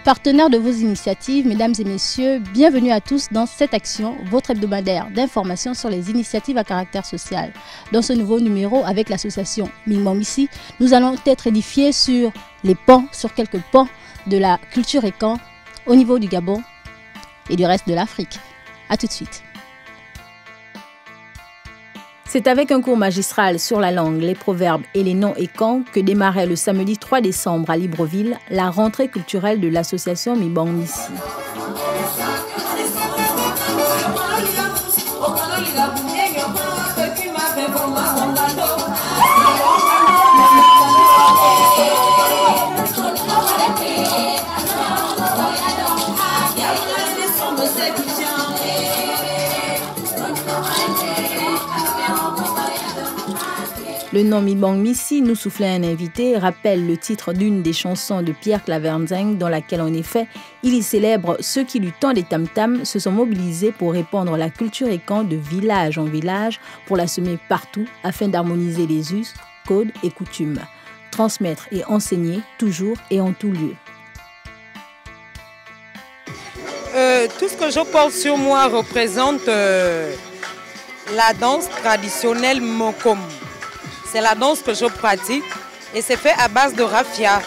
partenaire de vos initiatives, mesdames et messieurs, bienvenue à tous dans cette action, votre hebdomadaire d'information sur les initiatives à caractère social. Dans ce nouveau numéro avec l'association Mimomisi, nous allons être édifiés sur les pans, sur quelques pans de la culture écan au niveau du Gabon et du reste de l'Afrique. A tout de suite. C'est avec un cours magistral sur la langue, les proverbes et les noms écans que démarrait le samedi 3 décembre à Libreville la rentrée culturelle de l'association Mimomisi. Le nom Mimomisi, nous soufflait un invité, rappelle le titre d'une des chansons de Pierre Clavernzeng dans laquelle en effet, il y célèbre ceux qui du temps des tam-tams se sont mobilisés pour répandre la culture écan de village en village pour la semer partout afin d'harmoniser les us, codes et coutumes, transmettre et enseigner toujours et en tout lieu. Tout ce que je porte sur moi représente la danse traditionnelle Mokom. C'est la danse que je pratique et c'est fait à base de raffia.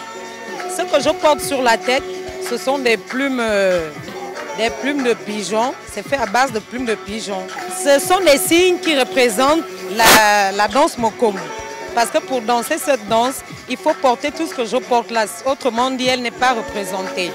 Ce que je porte sur la tête, ce sont des plumes de pigeon. C'est fait à base de plumes de pigeon. Ce sont des signes qui représentent la danse Mokom. Parce que pour danser cette danse, il faut porter tout ce que je porte là. Autrement dit, elle n'est pas représentée.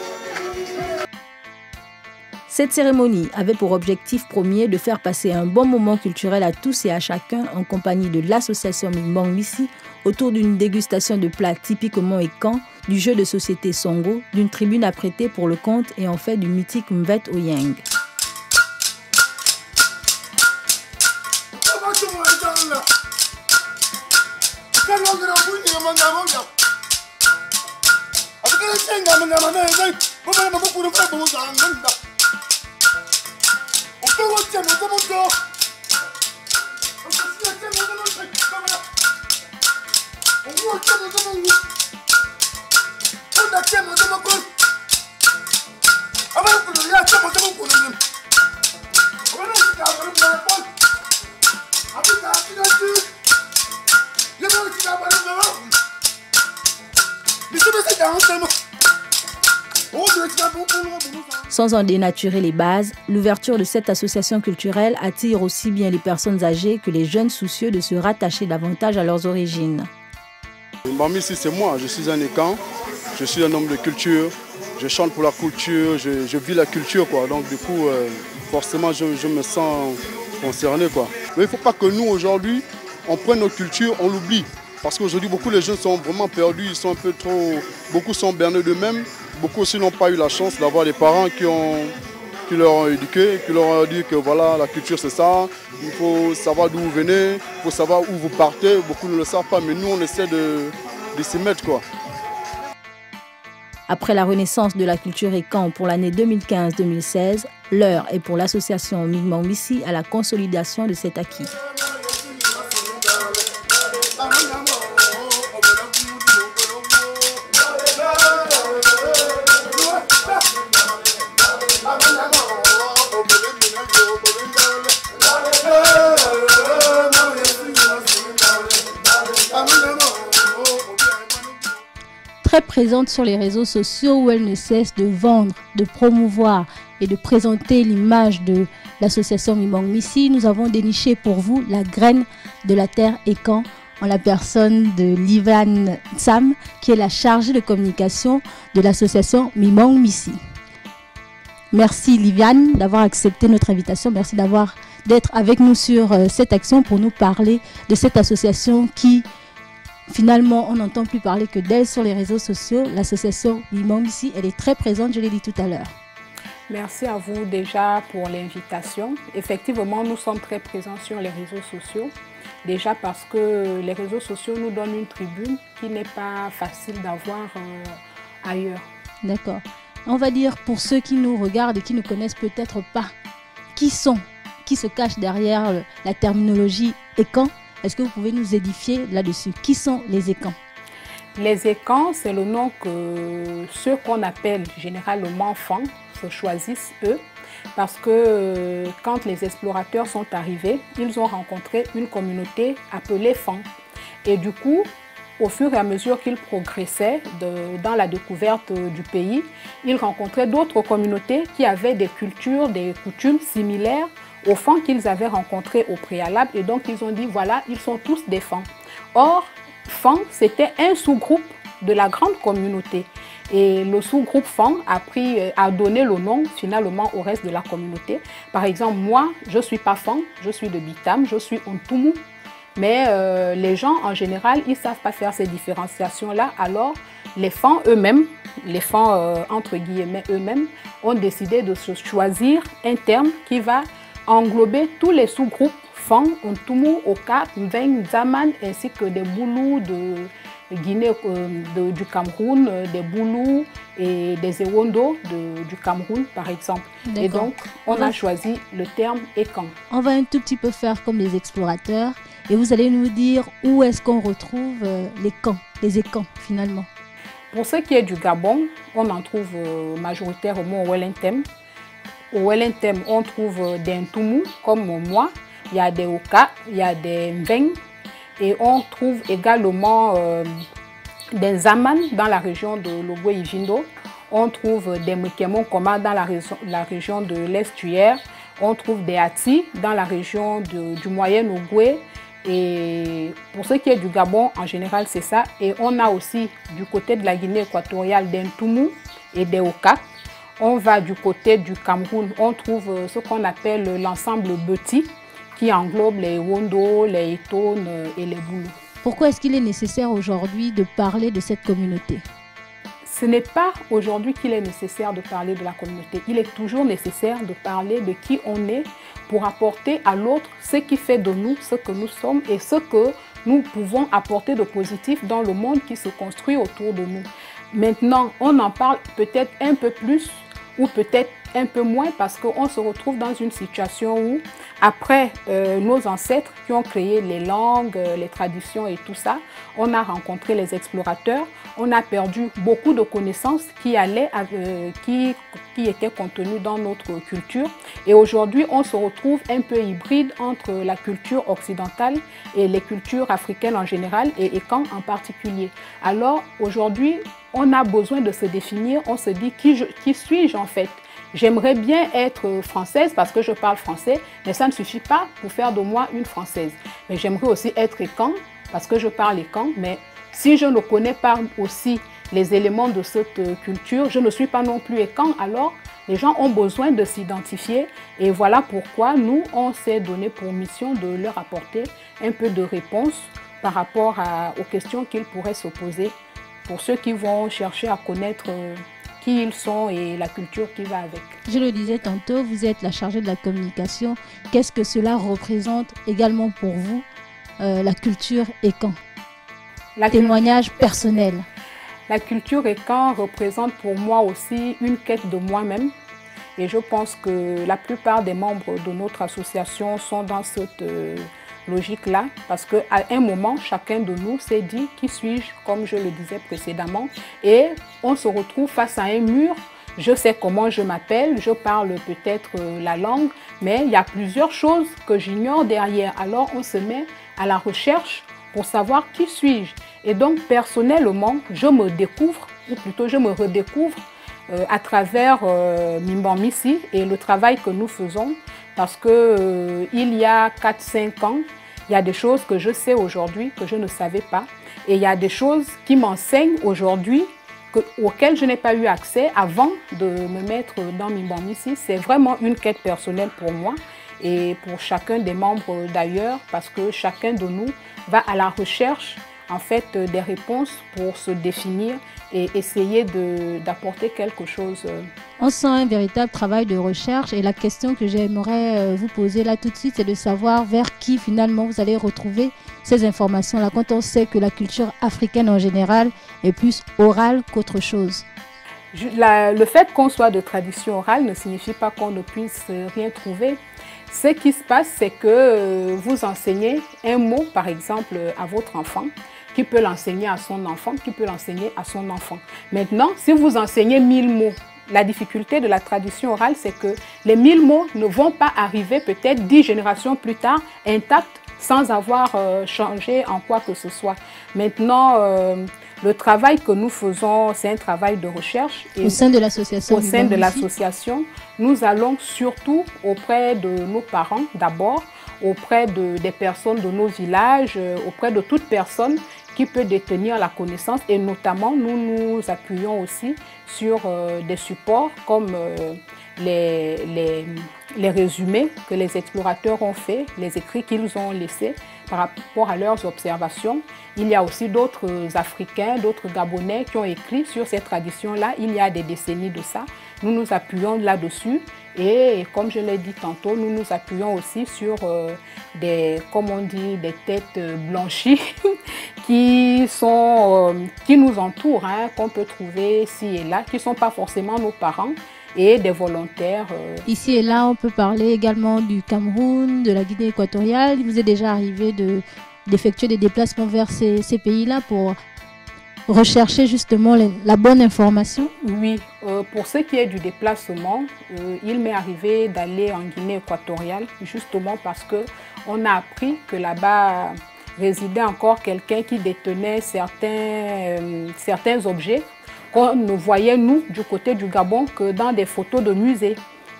Cette cérémonie avait pour objectif premier de faire passer un bon moment culturel à tous et à chacun en compagnie de l'association Mimomisi autour d'une dégustation de plats typiquement écan, du jeu de société Songo, d'une tribune apprêtée pour le conte et en fait du mythique Mvet Oyeng. Sans en dénaturer les bases, l'ouverture de cette association culturelle attire aussi bien les personnes âgées que les jeunes soucieux de se rattacher davantage à leurs origines. Mimomisi, c'est moi, je suis un écan, je suis un homme de culture, je chante pour la culture, je vis la culture, quoi. Donc du coup, forcément, je me sens concerné, quoi. Mais il ne faut pas que nous, aujourd'hui, on prenne notre culture, on l'oublie. Parce qu'aujourd'hui, beaucoup de jeunes sont vraiment perdus, ils sont un peu trop... Beaucoup sont bernés d'eux-mêmes. Beaucoup aussi n'ont pas eu la chance d'avoir des parents qui leur ont éduqué, qui leur ont dit que voilà, la culture c'est ça, il faut savoir d'où vous venez, il faut savoir où vous partez. Beaucoup ne le savent pas, mais nous on essaie de s'y mettre, quoi. Après la renaissance de la culture écan pour l'année 2015-2016, l'heure est pour l'association Mimomisi à la consolidation de cet acquis. Très présente sur les réseaux sociaux où elle ne cesse de vendre, de promouvoir et de présenter l'image de l'association Mimomisi, nous avons déniché pour vous la graine de la terre écan en la personne de Liviane Sam, qui est la chargée de communication de l'association Mimomisi. Merci Liviane d'avoir accepté notre invitation, merci d'être avec nous sur cette action pour nous parler de cette association qui finalement, on n'entend plus parler que d'elle sur les réseaux sociaux. L'association Mimomisi, elle est très présente, je l'ai dit tout à l'heure. Merci à vous déjà pour l'invitation. Effectivement, nous sommes très présents sur les réseaux sociaux. Déjà parce que les réseaux sociaux nous donnent une tribune qui n'est pas facile d'avoir ailleurs. D'accord. On va dire pour ceux qui nous regardent et qui ne connaissent peut-être pas, qui se cachent derrière la terminologie écan. Est-ce que vous pouvez nous édifier là-dessus? Qui sont les écans? Les écans, c'est le nom que ceux qu'on appelle généralement Fang se choisissent eux, parce que quand les explorateurs sont arrivés, ils ont rencontré une communauté appelée Fang. Et du coup, au fur et à mesure qu'ils progressaient dans la découverte du pays, ils rencontraient d'autres communautés qui avaient des cultures, des coutumes similaires aux Fang qu'ils avaient rencontrés au préalable. Et donc, ils ont dit, voilà, ils sont tous des Fang. Or, Fang, c'était un sous-groupe de la grande communauté. Et le sous-groupe Fang a donné le nom finalement au reste de la communauté. Par exemple, moi, je ne suis pas Fang, je suis de Bitam, je suis Ntoumou. Mais les gens, en général, ils ne savent pas faire ces différenciations-là. Alors, les Fang eux-mêmes, les Fang entre guillemets eux-mêmes, ont décidé de se choisir un terme qui va englober tous les sous-groupes Fang, Ntoumou, Oka, Mveng, Zaman, ainsi que des Boulous de Guinée, du Cameroun, des Boulous et des Ewondo du Cameroun, par exemple. Et donc, on a choisi le terme Ekan. On va un tout petit peu faire comme les explorateurs et vous allez nous dire où est-ce qu'on retrouve les camps, les écans finalement. Pour ce qui est du Gabon, on en trouve majoritairement au Wellington. Au Wellington, on trouve des Ntoumou, comme moi. Il y a des Oka, il y a des Mveng. Et on trouve également des Zaman dans la région de l'Ogooué-Ivindo. On trouve des Mekemon Koma dans la région de l'Estuaire. On trouve des Ati dans la région du Moyen-Ogooué. Et pour ce qui est du Gabon, en général, c'est ça. Et on a aussi du côté de la Guinée équatoriale des Ntoumou et des Oka. On va du côté du Cameroun, on trouve ce qu'on appelle l'ensemble Beti, qui englobe les Wondo, les Itones et les Boulous. Pourquoi est-ce qu'il est nécessaire aujourd'hui de parler de cette communauté? Ce n'est pas aujourd'hui qu'il est nécessaire de parler de la communauté. Il est toujours nécessaire de parler de qui on est pour apporter à l'autre ce qui fait de nous ce que nous sommes et ce que nous pouvons apporter de positif dans le monde qui se construit autour de nous. Maintenant, on en parle peut-être un peu plus ou peut-être un peu moins parce qu'on se retrouve dans une situation où, après nos ancêtres qui ont créé les langues, les traditions et tout ça, on a rencontré les explorateurs, on a perdu beaucoup de connaissances qui étaient contenues dans notre culture. Et aujourd'hui, on se retrouve un peu hybride entre la culture occidentale et les cultures africaines en général et Ekan en particulier. Alors aujourd'hui, on a besoin de se définir, on se dit qui suis-je en fait? J'aimerais bien être française parce que je parle français, mais ça ne suffit pas pour faire de moi une française. Mais j'aimerais aussi être Ekan parce que je parle Ekan, mais si je ne connais pas aussi les éléments de cette culture, je ne suis pas non plus Ekan, alors les gens ont besoin de s'identifier et voilà pourquoi nous, on s'est donné pour mission de leur apporter un peu de réponse par rapport aux questions qu'ils pourraient se poser pour ceux qui vont chercher à connaître qui ils sont et la culture qui va avec. Je le disais tantôt, vous êtes la chargée de la communication. Qu'est-ce que cela représente également pour vous, la culture Ekan? Témoignage personnel. La culture Ekan représente pour moi aussi une quête de moi-même. Et je pense que la plupart des membres de notre association sont dans cette logique-là, parce qu'à un moment, chacun de nous s'est dit « qui suis-je » comme je le disais précédemment. Et on se retrouve face à un mur. Je sais comment je m'appelle, je parle peut-être la langue, mais il y a plusieurs choses que j'ignore derrière. Alors on se met à la recherche pour savoir qui suis-je. Et donc personnellement, je me découvre, ou plutôt je me redécouvre à travers Mimban Missi et le travail que nous faisons. Parce que il y a 4-5 ans, il y a des choses que je sais aujourd'hui que je ne savais pas. Et il y a des choses qui m'enseignent aujourd'hui auxquelles je n'ai pas eu accès avant de me mettre dans Mimban Missi. C'est vraiment une quête personnelle pour moi et pour chacun des membres d'ailleurs, parce que chacun de nous va à la recherche en fait des réponses pour se définir et essayer d'apporter quelque chose. On sent un véritable travail de recherche et la question que j'aimerais vous poser là tout de suite, c'est de savoir vers qui finalement vous allez retrouver ces informations-là quand on sait que la culture africaine en général est plus orale qu'autre chose. Le fait qu'on soit de tradition orale ne signifie pas qu'on ne puisse rien trouver. Ce qui se passe, c'est que vous enseignez un mot, par exemple, à votre enfant qui peut l'enseigner à son enfant, qui peut l'enseigner à son enfant. Maintenant, si vous enseignez 1000 mots, la difficulté de la tradition orale, c'est que les 1000 mots ne vont pas arriver peut-être 10 générations plus tard intacts sans avoir changé en quoi que ce soit. Maintenant, le travail que nous faisons, c'est un travail de recherche. Au sein de l'association. Au sein de l'association, nous allons surtout auprès de nos parents d'abord, auprès des personnes de nos villages, auprès de toute personne qui peut détenir la connaissance, et notamment nous nous appuyons aussi sur des supports comme les résumés que les explorateurs ont faits, les écrits qu'ils ont laissés par rapport à leurs observations. Il y a aussi d'autres Africains, d'autres Gabonais qui ont écrit sur ces traditions-là il y a des décennies de ça. Nous nous appuyons là-dessus et comme je l'ai dit tantôt, nous nous appuyons aussi sur comme on dit, des têtes blanchies qui nous entourent, hein, qu'on peut trouver ici et là, qui ne sont pas forcément nos parents, et des volontaires. Ici et là, on peut parler également du Cameroun, de la Guinée équatoriale. Il vous est déjà arrivé d'effectuer des déplacements vers ces pays-là pour rechercher justement la bonne information? Oui, pour ce qui est du déplacement, il m'est arrivé d'aller en Guinée équatoriale, justement parce qu'on a appris que là-bas résidait encore quelqu'un qui détenait certains objets qu'on ne voyait, nous, du côté du Gabon, que dans des photos de musée.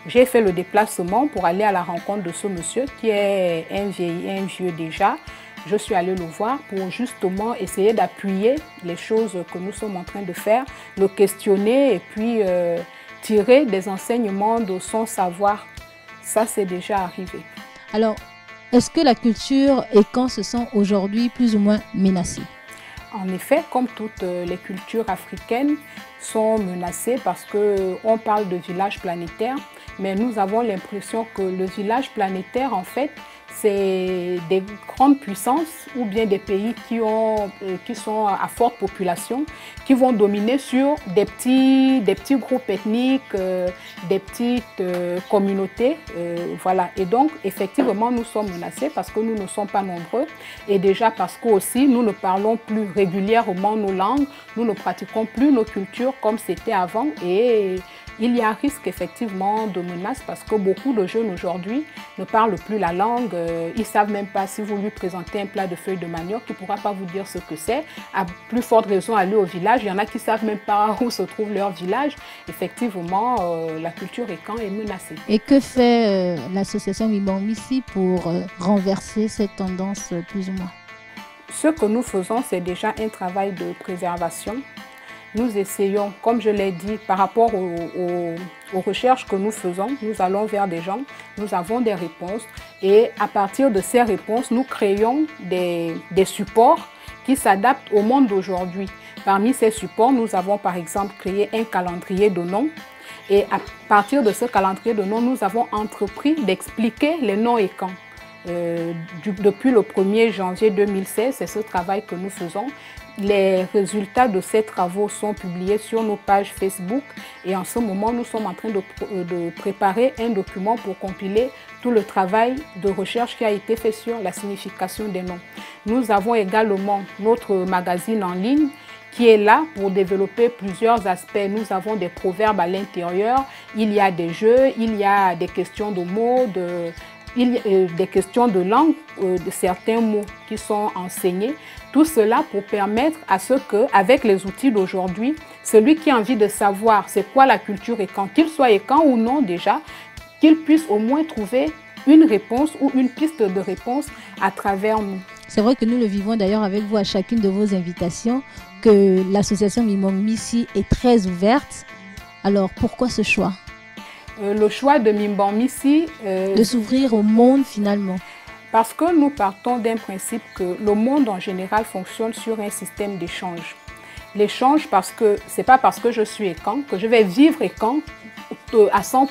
J'ai fait le déplacement pour aller à la rencontre de ce monsieur qui est un vieux déjà. Je suis allée le voir pour justement essayer d'appuyer les choses que nous sommes en train de faire, le questionner et puis tirer des enseignements de son savoir. Ça, c'est déjà arrivé. Alors, est-ce que la culture et quand se sent aujourd'hui plus ou moins menacée? En effet, comme toutes les cultures africaines sont menacées parce qu'on parle de village planétaire, mais nous avons l'impression que le village planétaire, en fait, c'est des grandes puissances ou bien des pays qui sont à forte population, qui vont dominer sur des petits groupes ethniques, des petites communautés. Voilà. Et donc, effectivement, nous sommes menacés parce que nous ne sommes pas nombreux et déjà parce que aussi nous ne parlons plus régulièrement nos langues, nous ne pratiquons plus nos cultures comme c'était avant et il y a un risque effectivement de menace parce que beaucoup de jeunes aujourd'hui ne parlent plus la langue. Ils ne savent même pas si vous lui présentez un plat de feuilles de manioc, il ne pourra pas vous dire ce que c'est. À plus forte raison, aller au village. Il y en a qui ne savent même pas où se trouve leur village. Effectivement, la culture Ekan est menacée. Et que fait l'association Mibongmisi pour renverser cette tendance plus ou moins? Ce que nous faisons, c'est déjà un travail de préservation. Nous essayons, comme je l'ai dit, par rapport aux recherches que nous faisons, nous allons vers des gens, nous avons des réponses et à partir de ces réponses, nous créons des supports qui s'adaptent au monde d'aujourd'hui. Parmi ces supports, nous avons par exemple créé un calendrier de noms et à partir de ce calendrier de noms, nous avons entrepris d'expliquer les noms Ekan. Depuis le 1er janvier 2016, c'est ce travail que nous faisons. Les résultats de ces travaux sont publiés sur nos pages Facebook et en ce moment, nous sommes en train de préparer un document pour compiler tout le travail de recherche qui a été fait sur la signification des noms. Nous avons également notre magazine en ligne qui est là pour développer plusieurs aspects. Nous avons des proverbes à l'intérieur, il y a des jeux, il y a des questions de mots, il y a des questions de langue, de certains mots qui sont enseignés. Tout cela pour permettre à ce qu'avec les outils d'aujourd'hui, celui qui a envie de savoir c'est quoi la culture Ekan, qu'il soit Ekan ou non déjà, qu'il puisse au moins trouver une réponse ou une piste de réponse à travers nous. C'est vrai que nous le vivons d'ailleurs avec vous à chacune de vos invitations, que l'association Mibongmisi est très ouverte. Alors pourquoi ce choix? Le choix de Mibongmisi... de s'ouvrir au monde finalement. Parce que nous partons d'un principe que le monde en général fonctionne sur un système d'échange. L'échange, parce que ce n'est pas parce que je suis Ekan que je vais vivre Ekan à 100%.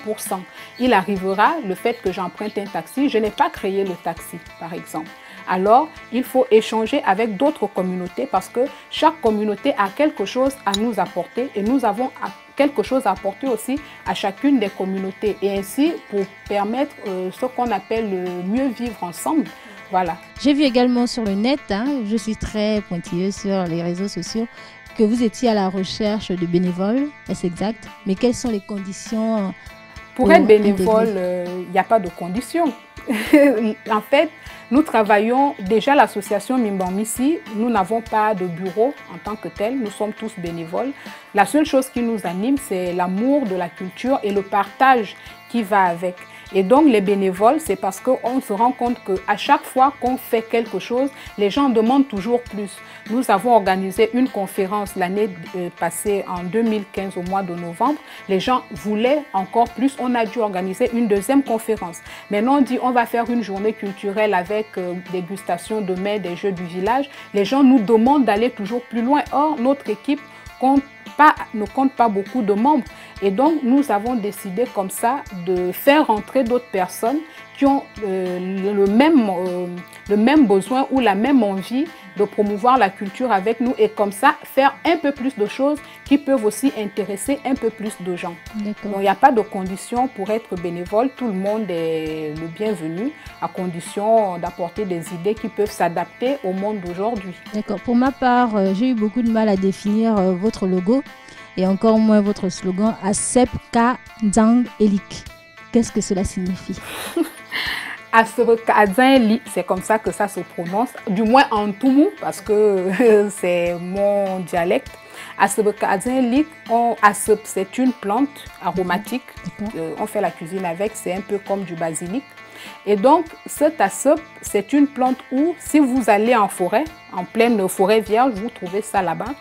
Il arrivera le fait que j'emprunte un taxi, je n'ai pas créé le taxi par exemple. Alors, il faut échanger avec d'autres communautés parce que chaque communauté a quelque chose à nous apporter et nous avons quelque chose à apporter aussi à chacune des communautés. Et ainsi, pour permettre ce qu'on appelle le mieux vivre ensemble, Voilà. J'ai vu également sur le net, je suis très pointilleuse sur les réseaux sociaux, que vous étiez à la recherche de bénévoles, est-ce exact? Mais quelles sont les conditions pour être bénévole, il n'y a pas de conditions. En fait, nous travaillons, déjà l'association Mimbang-Missi, nous n'avons pas de bureau en tant que tel, nous sommes tous bénévoles. La seule chose qui nous anime, c'est l'amour de la culture et le partage qui va avec. Et donc les bénévoles, c'est parce qu'on se rend compte qu'à chaque fois qu'on fait quelque chose, les gens demandent toujours plus. Nous avons organisé une conférence l'année passée, en 2015, au mois de novembre. Les gens voulaient encore plus. On a dû organiser une deuxième conférence. Maintenant, on dit on va faire une journée culturelle avec dégustation de mets, des jeux du village. Les gens nous demandent d'aller toujours plus loin. Or, notre équipe ne compte pas beaucoup de membres. Et donc, nous avons décidé comme ça de faire rentrer d'autres personnes qui ont le même besoin ou la même envie de promouvoir la culture avec nous et comme ça, faire un peu plus de choses qui peuvent aussi intéresser un peu plus de gens. Donc, il n'y a pas de condition pour être bénévole. Tout le monde est le bienvenu à condition d'apporter des idées qui peuvent s'adapter au monde d'aujourd'hui. D'accord. Pour ma part, j'ai eu beaucoup de mal à définir votre logo et encore moins votre slogan Asep Ka Nzang Elik. Qu'est-ce que cela signifie? C'est comme ça que ça se prononce, du moins en Toumou, parce que c'est mon dialecte. C'est une plante aromatique, on fait la cuisine avec, c'est un peu comme du basilic. Et donc, cet asep, c'est une plante où, si vous allez en forêt, en pleine forêt vierge, vous trouvez ça là-bas,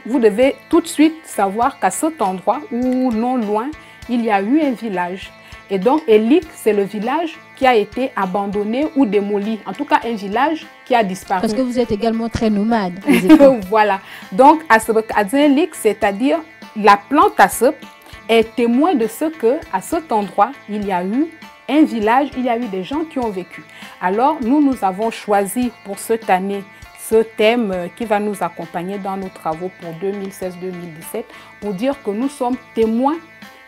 vous devez tout de suite savoir qu'à cet endroit, ou non loin, il y a eu un village. Et donc, Elik, c'est le village qui a été abandonné ou démoli. En tout cas, un village qui a disparu. Parce que vous êtes également très nomade. Voilà. Donc, Elik, c'est-à-dire la plante asep, est témoin de ce qu'à cet endroit, il y a eu un village, il y a eu des gens qui ont vécu. Alors, nous avons choisi pour cette année ce thème qui va nous accompagner dans nos travaux pour 2016-2017 pour dire que nous sommes témoins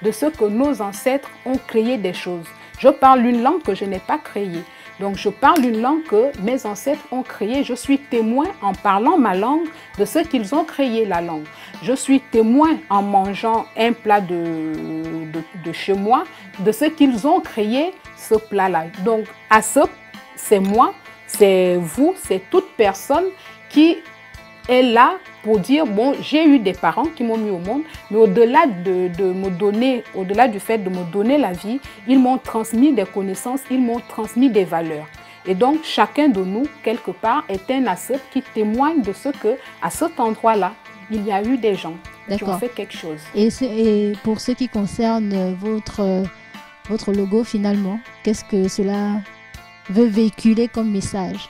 de ce que nos ancêtres ont créé des choses. Je parle une langue que je n'ai pas créée. Donc, je parle une langue que mes ancêtres ont créée. Je suis témoin en parlant ma langue de ce qu'ils ont créé la langue. Je suis témoin en mangeant un plat de chez moi de ce qu'ils ont créé ce plat-là. Donc, Asep, c'est moi, c'est vous, c'est toute personne qui est là pour dire, bon, j'ai eu des parents qui m'ont mis au monde, mais au-delà au-delà du fait de me donner la vie, ils m'ont transmis des connaissances, ils m'ont transmis des valeurs. Et donc, chacun de nous, quelque part, est un asep qui témoigne de ce qu'à cet endroit-là, il y a eu des gens qui ont fait quelque chose. Et pour ce qui concerne votre logo, finalement, qu'est-ce que cela veut véhiculer comme message?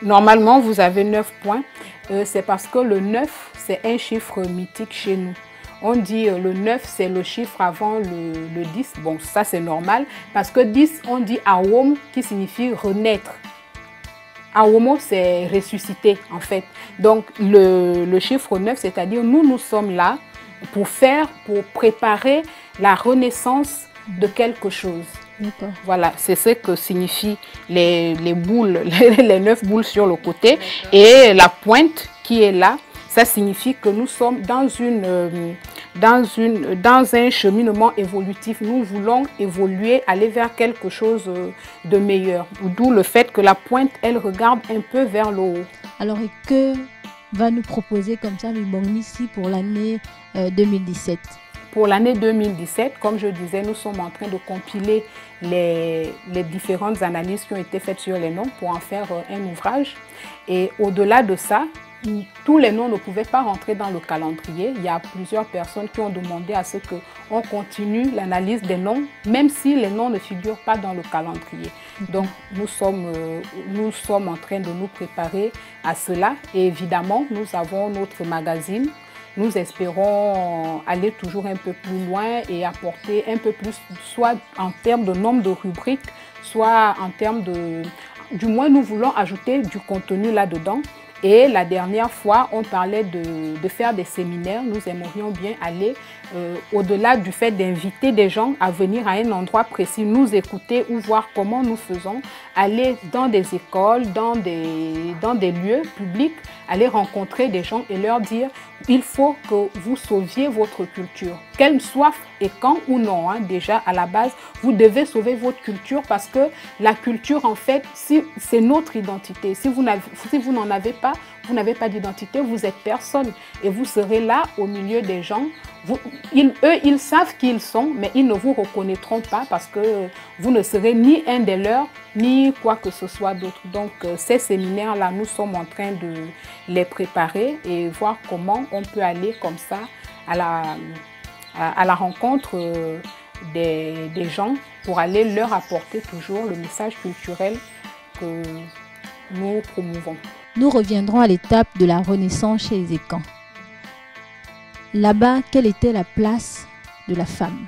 Normalement, vous avez 9 points. C'est parce que le 9, c'est un chiffre mythique chez nous. On dit le 9, c'est le chiffre avant le 10. Bon, ça c'est normal. Parce que 10, on dit Awom, qui signifie renaître. Awomo, c'est ressusciter en fait. Donc le chiffre 9, c'est-à-dire nous sommes là pour préparer la renaissance de quelque chose. Voilà, c'est ce que signifient les boules, les 9 boules sur le côté. Et la pointe qui est là, ça signifie que nous sommes dans un cheminement évolutif. Nous voulons évoluer, aller vers quelque chose de meilleur. D'où le fait que la pointe, elle regarde un peu vers le haut. Alors, et que va nous proposer comme ça Mimbang-Missi pour l'année 2017? Pour l'année 2017, comme je disais, nous sommes en train de compiler les différentes analyses qui ont été faites sur les noms pour en faire un ouvrage. Et au-delà de ça, tous les noms ne pouvaient pas rentrer dans le calendrier. Il y a plusieurs personnes qui ont demandé à ce qu'on continue l'analyse des noms, même si les noms ne figurent pas dans le calendrier. Donc, nous sommes en train de nous préparer à cela. Et évidemment, nous avons notre magazine. Nous espérons aller toujours un peu plus loin et apporter un peu plus, soit en termes de nombre de rubriques, soit en termes de... Du moins, nous voulons ajouter du contenu là-dedans. Et la dernière fois, on parlait de faire des séminaires. Nous aimerions bien aller au-delà du fait d'inviter des gens à venir à un endroit précis, nous écouter ou voir comment nous faisons, aller dans des écoles, dans des lieux publics, aller rencontrer des gens et leur dire il faut que vous sauviez votre culture. Qu'elle soit et quand ou non, hein, déjà à la base, vous devez sauver votre culture parce que la culture, en fait, c'est notre identité. Si vous n'en avez pas, vous n'avez pas d'identité, vous êtes personne. Et vous serez là au milieu des gens. Eux, ils savent qui ils sont, mais ils ne vous reconnaîtront pas parce que vous ne serez ni un des leurs, ni quoi que ce soit d'autre. Donc, ces séminaires-là, nous sommes en train de les préparer et voir comment on peut aller comme ça à la rencontre des gens pour aller leur apporter toujours le message culturel que nous promouvons. Nous reviendrons à l'étape de la Renaissance chez les Ekans. Là-bas, quelle était la place de la femme?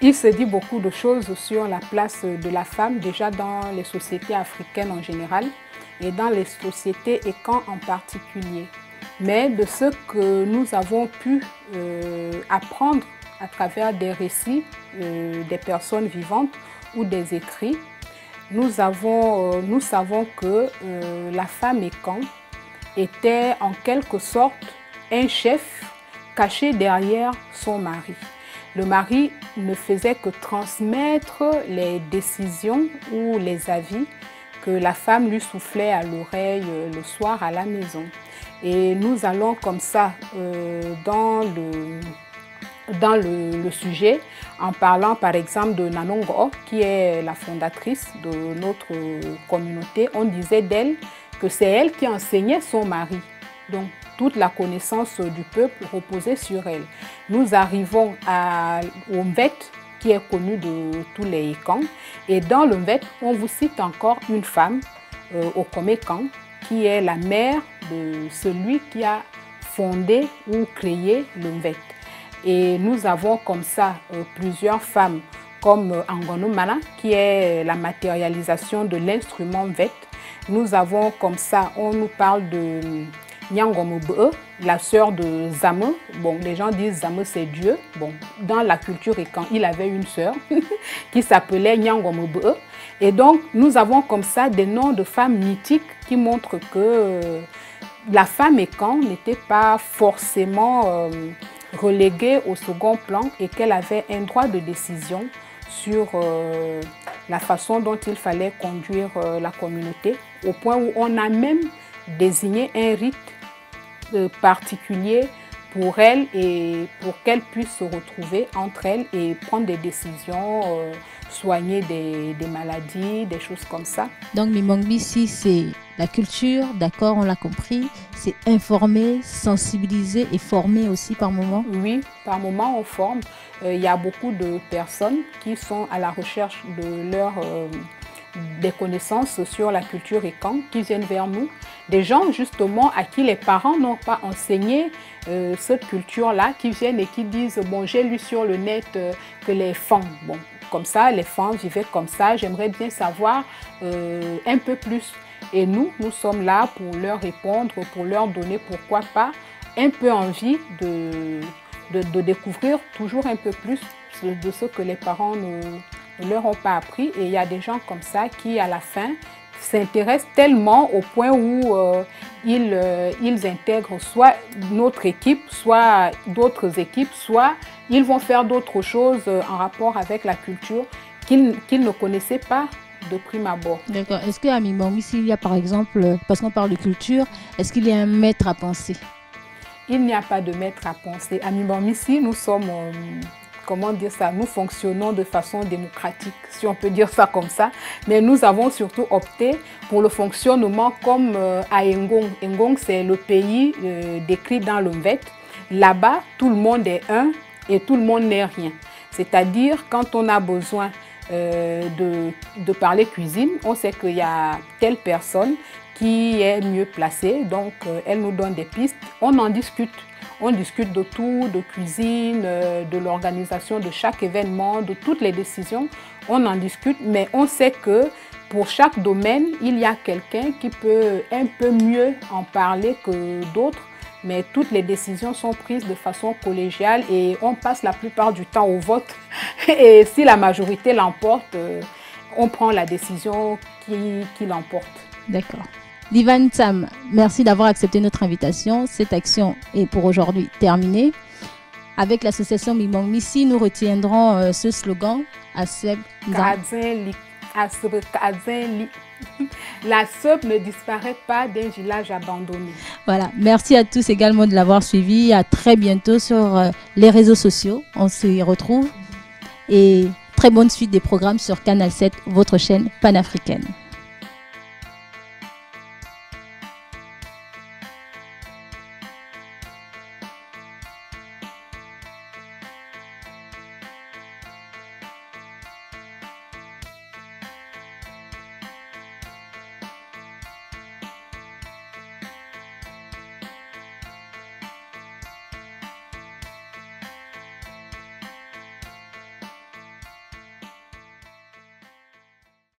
Il se dit beaucoup de choses sur la place de la femme, déjà dans les sociétés africaines en général et dans les sociétés Ekans en particulier. Mais de ce que nous avons pu apprendre à travers des récits des personnes vivantes ou des écrits, nous savons que la femme Ekan était en quelque sorte un chef caché derrière son mari. Le mari ne faisait que transmettre les décisions ou les avis que la femme lui soufflait à l'oreille le soir à la maison. Et nous allons comme ça dans le sujet en parlant par exemple de Nanongo, qui est la fondatrice de notre communauté. On disait d'elle que c'est elle qui enseignait son mari. Donc, toute la connaissance du peuple reposait sur elle. Nous arrivons au Mvet, qui est connu de tous les Ekans. Et dans le Mvet, on vous cite encore une femme, Okomekan, qui est la mère de celui qui a fondé ou créé le Mvet. Et nous avons comme ça plusieurs femmes, comme Angonomana, qui est la matérialisation de l'instrument Mvet. Nous avons comme ça, on nous parle de Nyangomube, la sœur de Zame. Bon, les gens disent Zame c'est Dieu. Bon, dans la culture Ekan, il avait une sœur qui s'appelait Nyangomube. Et donc, nous avons comme ça des noms de femmes mythiques qui montrent que la femme Ekan n'était pas forcément reléguée au second plan et qu'elle avait un droit de décision sur la façon dont il fallait conduire la communauté, au point où on a même désigné un rite particulier pour elle et pour qu'elle puisse se retrouver entre elles et prendre des décisions, soigner des maladies, des choses comme ça. Donc Mimongbisi, c'est la culture, d'accord, on l'a compris, c'est informer, sensibiliser et former aussi par moment. Oui, par moment on forme. Il y a beaucoup de personnes qui sont à la recherche de des connaissances sur la culture Ekan qui viennent vers nous. Des gens justement à qui les parents n'ont pas enseigné cette culture-là, qui viennent et qui disent « bon, j'ai lu sur le net que les femmes, bon, comme ça, les femmes vivaient comme ça, j'aimerais bien savoir un peu plus ». Et nous sommes là pour leur répondre, pour leur donner, pourquoi pas, un peu envie de découvrir toujours un peu plus de ce que les parents ne leur ont pas appris. Et il y a des gens comme ça qui, à la fin, s'intéressent tellement au point où ils intègrent soit notre équipe, soit d'autres équipes, soit ils vont faire d'autres choses en rapport avec la culture qu'ils ne connaissaient pas de prime abord. D'accord. Est-ce qu'à Mimongbisi, il y a par exemple, parce qu'on parle de culture, est-ce qu'il y a un maître à penser? Il n'y a pas de maître à penser. À Mimongbisi, nous sommes... comment dire ça, nous fonctionnons de façon démocratique, si on peut dire ça comme ça, mais nous avons surtout opté pour le fonctionnement comme à Ngong. Ngong, c'est le pays décrit dans le Mvet. Là-bas, tout le monde est un et tout le monde n'est rien. C'est-à-dire, quand on a besoin de parler cuisine, on sait qu'il y a telle personne qui est mieux placée, donc elle nous donne des pistes, on en discute. On discute de tout, de cuisine, de l'organisation de chaque événement, de toutes les décisions. On en discute, mais on sait que pour chaque domaine, il y a quelqu'un qui peut un peu mieux en parler que d'autres, mais toutes les décisions sont prises de façon collégiale et on passe la plupart du temps au vote. Et si la majorité l'emporte, on prend la décision qui l'emporte. D'accord. Livan Sam, merci d'avoir accepté notre invitation. Cette action est pour aujourd'hui terminée. Avec l'association Mimong Missi, nous retiendrons ce slogan Aseb La SEP ne disparaît pas d'un village abandonné. Voilà, merci à tous également de l'avoir suivi. À très bientôt sur les réseaux sociaux. On s'y retrouve. Et très bonne suite des programmes sur Canal 7, votre chaîne panafricaine.